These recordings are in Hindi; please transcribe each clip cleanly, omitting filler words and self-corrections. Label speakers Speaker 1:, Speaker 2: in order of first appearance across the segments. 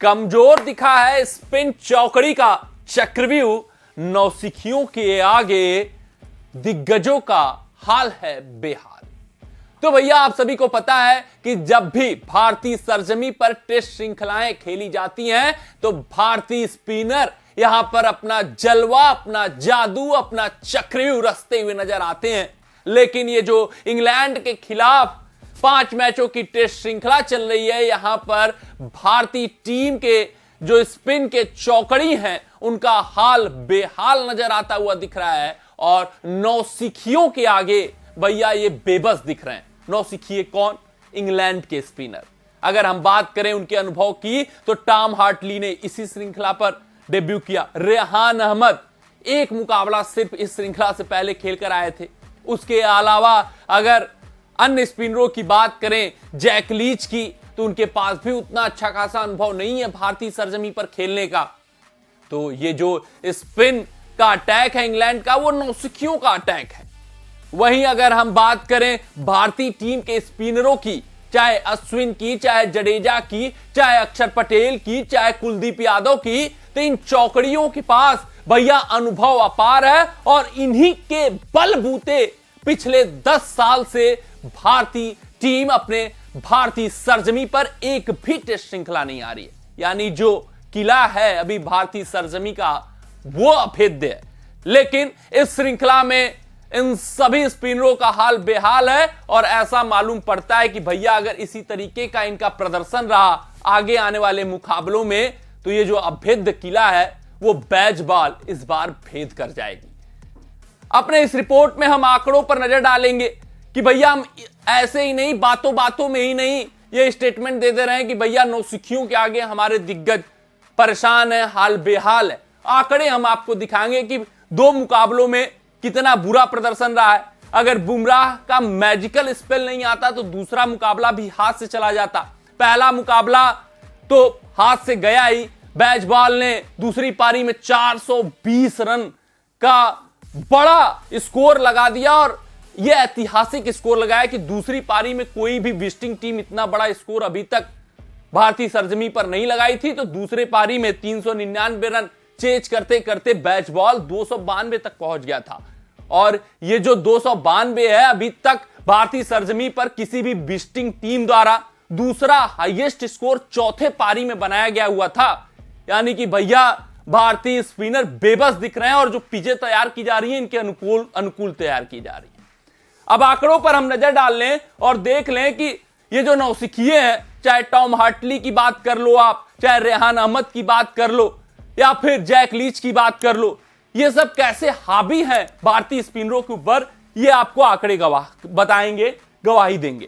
Speaker 1: कमजोर दिखा है स्पिन चौकड़ी का चक्रव्यूह। नौसिखियों के आगे दिग्गजों का हाल है बेहाल। तो भैया आप सभी को पता है कि जब भी भारतीय सरजमी पर टेस्ट श्रृंखलाएं खेली जाती हैं तो भारतीय स्पिनर यहां पर अपना जलवा, अपना जादू, अपना चक्रव्यूह रचते हुए नजर आते हैं। लेकिन ये जो इंग्लैंड के खिलाफ 5 मैचों की टेस्ट श्रृंखला चल रही है, यहां पर भारतीय टीम के जो स्पिन के चौकड़ी हैं उनका हाल बेहाल नजर आता हुआ दिख रहा है। और नौसिखियों के आगे भैया ये बेबस दिख रहे हैं। नौसिखिए कौन? इंग्लैंड के स्पिनर। अगर हम बात करें उनके अनुभव की तो टॉम हार्टली ने इसी श्रृंखला पर डेब्यू किया। रेहान अहमद एक मुकाबला सिर्फ इस श्रृंखला से पहले खेलकर आए थे। उसके अलावा अगर अन्य स्पिनरों की बात करें, जैक लीच की, तो उनके पास भी उतना अच्छा खासा अनुभव नहीं है भारतीय सरजमी पर खेलने का। तो ये जो स्पिन का अटैक है इंग्लैंड का, वो नौसिखियों का अटैक है। वहीं अगर हम बात करें भारतीय टीम के स्पिनरों की, चाहे अश्विन की, चाहे जडेजा की, चाहे अक्षर पटेल की, चाहे कुलदीप यादव की, तो इन चौकड़ियों के पास भैया अनुभव अपार है। और इन्हीं के बलबूते पिछले 10 साल से भारतीय टीम अपने भारतीय सरजमी पर एक भी टेस्ट श्रृंखला नहीं आ रही है। यानी जो किला है अभी भारतीय सरजमी का, वो अभेद्य है। लेकिन इस श्रृंखला में इन सभी स्पिनरों का हाल बेहाल है। और ऐसा मालूम पड़ता है कि भैया अगर इसी तरीके का इनका प्रदर्शन रहा आगे आने वाले मुकाबलों में, तो ये जो अभेद्य किला है वो बेसबॉल इस बार भेद कर जाएगी। अपने इस रिपोर्ट में हम आंकड़ों पर नजर डालेंगे कि भैया हम ऐसे ही नहीं, बातों बातों में ही नहीं ये स्टेटमेंट दे रहे हैं कि भैया नौसिखियों के आगे हमारे दिग्गज परेशान है, हाल बेहाल है। आंकड़े हम आपको दिखाएंगे कि 2 मुकाबलों में कितना बुरा प्रदर्शन रहा है। अगर बुमराह का मैजिकल स्पेल नहीं आता तो दूसरा मुकाबला भी हाथ से चला जाता। पहला मुकाबला तो हाथ से गया ही। बेसबॉल ने दूसरी पारी में 420 रन का बड़ा स्कोर लगा दिया और यह ऐतिहासिक स्कोर लगाया कि दूसरी पारी में कोई भी विजिटिंग टीम इतना बड़ा स्कोर अभी तक भारतीय सरजमी पर नहीं लगाई थी। तो दूसरे पारी में 399 रन चेज करते करते बेसबॉल 292 तक पहुंच गया था। और ये जो 292 है, अभी तक भारतीय सरजमी पर किसी भी विजिटिंग टीम द्वारा दूसरा हाईएस्ट स्कोर चौथे पारी में बनाया गया हुआ था। यानी कि भैया भारतीय स्पिनर बेबस दिख रहे हैं और जो पिचें तैयार की जा रही हैं इनके अनुकूल तैयार की जा रही है। अब आंकड़ों पर हम नजर डाल लें और देख लें कि ये जो नौसिखिए हैं, चाहे टॉम हार्टली की बात कर लो आप, चाहे रेहान अहमद की बात कर लो, या फिर जैक लीच की बात कर लो, ये सब कैसे हावी हैं भारतीय स्पिनरों के ऊपर, ये आपको आंकड़े बताएंगे, गवाही देंगे।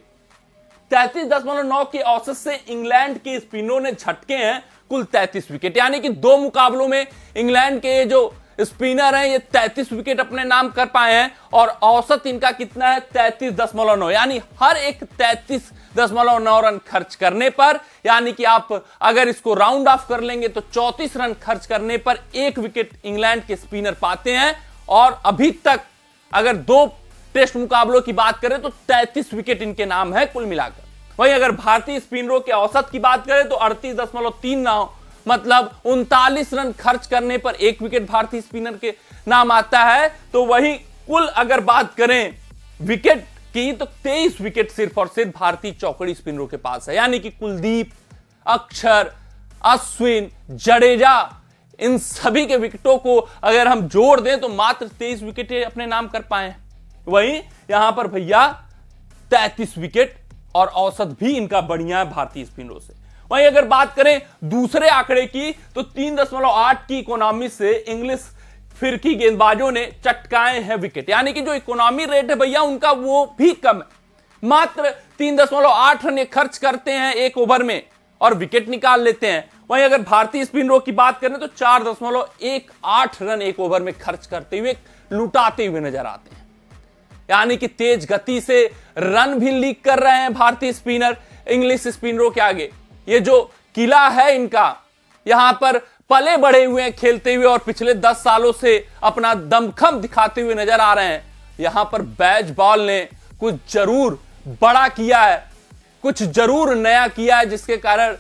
Speaker 1: 33.9 की औसत से इंग्लैंड के स्पिनरों ने झटके हैं कुल 33 विकेट। यानी कि 2 मुकाबलों में इंग्लैंड के जो स्पिनर हैं ये 33 विकेट अपने नाम कर पाए हैं। और औसत इनका कितना है? 33.9। यानी हर एक 33.9 रन खर्च करने पर, यानी कि आप अगर इसको राउंड ऑफ कर लेंगे तो 34 रन खर्च करने पर 1 विकेट इंग्लैंड के स्पिनर पाते हैं। और अभी तक अगर 2 टेस्ट मुकाबलों की बात करें तो 33 विकेट इनके नाम है कुल मिलाकर। वहीं अगर भारतीय स्पिनरों के औसत की बात करें तो 38.39, मतलब 39 रन खर्च करने पर 1 विकेट भारतीय स्पिनर के नाम आता है। तो वहीं कुल अगर बात करें विकेट की तो 23 विकेट सिर्फ और सिर्फ भारतीय चौकड़ी स्पिनरों के पास है। यानी कि कुलदीप, अक्षर, अश्विन, जडेजा, इन सभी के विकेटों को अगर हम जोड़ दें तो मात्र 23 विकेट अपने नाम कर पाए। वहीं यहां पर भैया 33 विकेट और औसत भी इनका बढ़िया है भारतीय स्पिनरों से। वहीं अगर बात करें दूसरे आंकड़े की तो 3.8 की इकोनॉमी से इंग्लिश फिरकी गेंदबाजों ने चटकाए हैं विकेट। यानी कि जो इकोनॉमी रेट है भैया उनका वो भी कम है। मात्र 3.8 रन खर्च करते हैं 1 ओवर में और विकेट निकाल लेते हैं। वहीं अगर भारतीय स्पिनरों की बात करें तो 4.18 रन 1 ओवर में खर्च करते हुए लुटाते हुए नजर आते हैं। यानी कि तेज गति से रन भी लीक कर रहे हैं भारतीय स्पिनर इंग्लिश स्पिनरों के आगे। ये जो किला है इनका, यहां पर पले बढ़े हुए हैं खेलते हुए और पिछले 10 सालों से अपना दमखम दिखाते हुए नजर आ रहे हैं। यहां पर बेसबॉल ने कुछ जरूर बड़ा किया है, कुछ जरूर नया किया है, जिसके कारण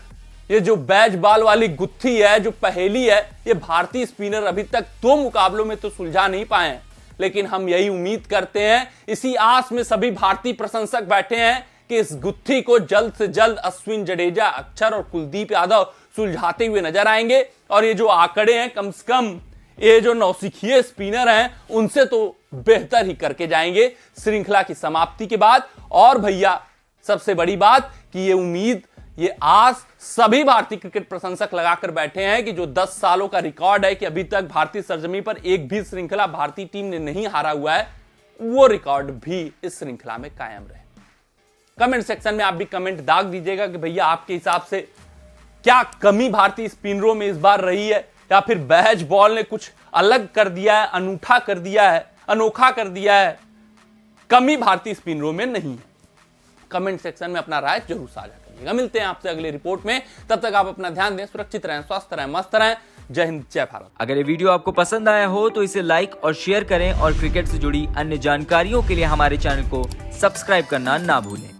Speaker 1: ये जो बैज बॉल वाली गुत्थी है, जो पहेली है, ये भारतीय स्पिनर अभी तक 2 मुकाबलों में तो सुलझा नहीं पाए हैं। लेकिन हम यही उम्मीद करते हैं, इसी आस में सभी भारतीय प्रशंसक बैठे हैं कि इस गुत्थी को जल्द से जल्द अश्विन, जडेजा, अक्षर और कुलदीप यादव सुलझाते हुए नजर आएंगे। और ये जो आंकड़े हैं, कम से कम ये जो नौसिखिए स्पिनर हैं, उनसे तो बेहतर ही करके जाएंगे श्रृंखला की समाप्ति के बाद। और भैया सबसे बड़ी बात कि ये उम्मीद, ये आस सभी भारतीय क्रिकेट प्रशंसक लगाकर बैठे हैं कि जो 10 सालों का रिकॉर्ड है कि अभी तक भारतीय सरजमी पर एक भी श्रृंखला भारतीय टीम ने नहीं हारा हुआ है, वो रिकॉर्ड भी इस श्रृंखला में कायम रहे। कमेंट सेक्शन में आप भी कमेंट दाग दीजिएगा कि भैया आपके हिसाब से क्या कमी भारतीय स्पिनरों में इस बार रही है, या फिर बैज बॉल ने कुछ अलग कर दिया है, अनूठा कर दिया है, अनोखा कर दिया है, कमी भारतीय स्पिनरों में नहीं है। कमेंट सेक्शन में अपना राय जरूर साझा करिएगा। मिलते हैं आपसे अगली रिपोर्ट में, तब तक आप अपना ध्यान दें, सुरक्षित रहें, स्वस्थ रहें, मस्त रहें। जय हिंद, जय भारत।
Speaker 2: अगर ये वीडियो आपको पसंद आया हो तो इसे लाइक और शेयर करें और क्रिकेट से जुड़ी अन्य जानकारियों के लिए हमारे चैनल को सब्सक्राइब करना ना भूलें।